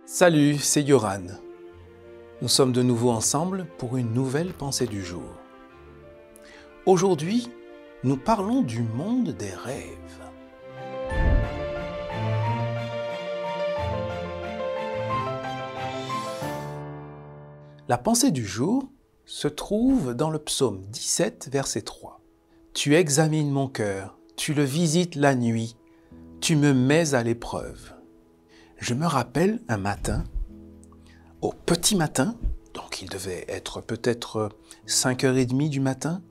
Salut, c'est Yoran. Nous sommes de nouveau ensemble pour une nouvelle pensée du jour. Aujourd'hui, nous parlons du monde des rêves. La pensée du jour se trouve dans le psaume 17, verset 3. « Tu examines mon cœur, tu le visites la nuit, tu me mets à l'épreuve. » Je me rappelle un matin, au petit matin, donc il devait être peut-être 5h30 du matin,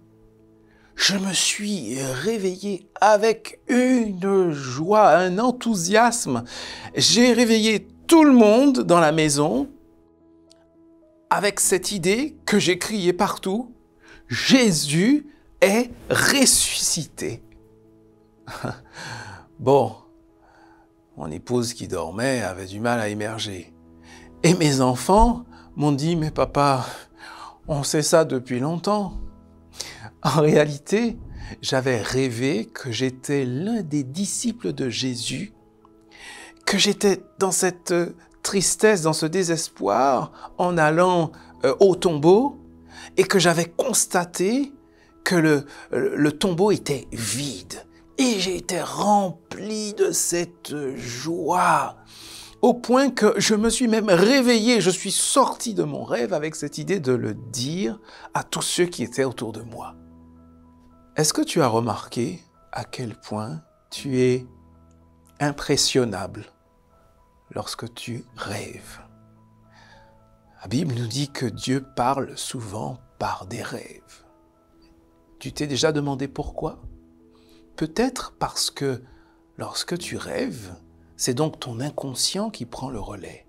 je me suis réveillé avec une joie, un enthousiasme. J'ai réveillé tout le monde dans la maison avec cette idée que j'ai crié partout, Jésus est ressuscité. Bon, mon épouse qui dormait avait du mal à émerger. Et mes enfants m'ont dit, mais papa, on sait ça depuis longtemps. En réalité, j'avais rêvé que j'étais l'un des disciples de Jésus, que j'étais dans cette tristesse, dans ce désespoir, en allant au tombeau, et que j'avais constaté que le tombeau était vide. Et j'ai été rempli de cette joie, au point que je me suis même réveillé, je suis sorti de mon rêve avec cette idée de le dire à tous ceux qui étaient autour de moi. Est-ce que tu as remarqué à quel point tu es impressionnable lorsque tu rêves? La Bible nous dit que Dieu parle souvent par des rêves. Tu t'es déjà demandé pourquoi? Peut-être parce que lorsque tu rêves, c'est donc ton inconscient qui prend le relais.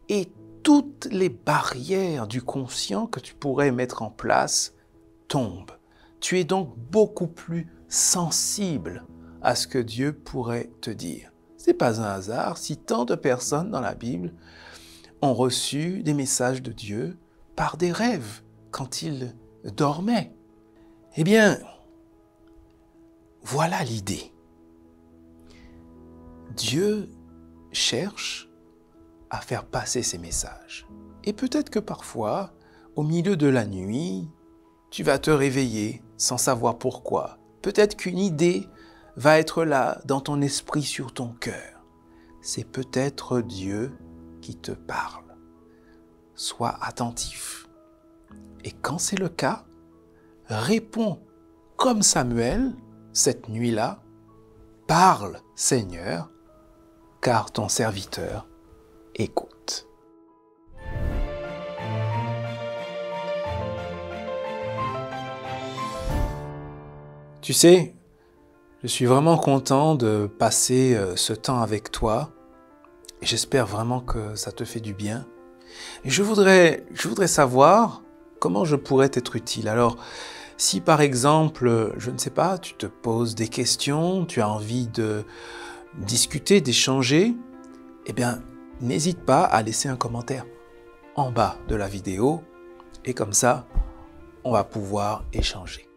Et toutes les barrières du conscient que tu pourrais mettre en place tombent. Tu es donc beaucoup plus sensible à ce que Dieu pourrait te dire. Ce n'est pas un hasard si tant de personnes dans la Bible ont reçu des messages de Dieu par des rêves quand ils dormaient. Eh bien, voilà l'idée. Dieu cherche à faire passer ses messages. Et peut-être que parfois, au milieu de la nuit, tu vas te réveiller sans savoir pourquoi. Peut-être qu'une idée va être là dans ton esprit, sur ton cœur. C'est peut-être Dieu qui te parle. Sois attentif. Et quand c'est le cas, réponds comme Samuel, cette nuit-là, parle, Seigneur, car ton serviteur écoute. Tu sais, je suis vraiment content de passer ce temps avec toi et j'espère vraiment que ça te fait du bien. Et je voudrais savoir comment je pourrais t'être utile. Alors, si par exemple, je ne sais pas, tu te poses des questions, tu as envie de discuter, d'échanger, eh bien, n'hésite pas à laisser un commentaire en bas de la vidéo et comme ça, on va pouvoir échanger.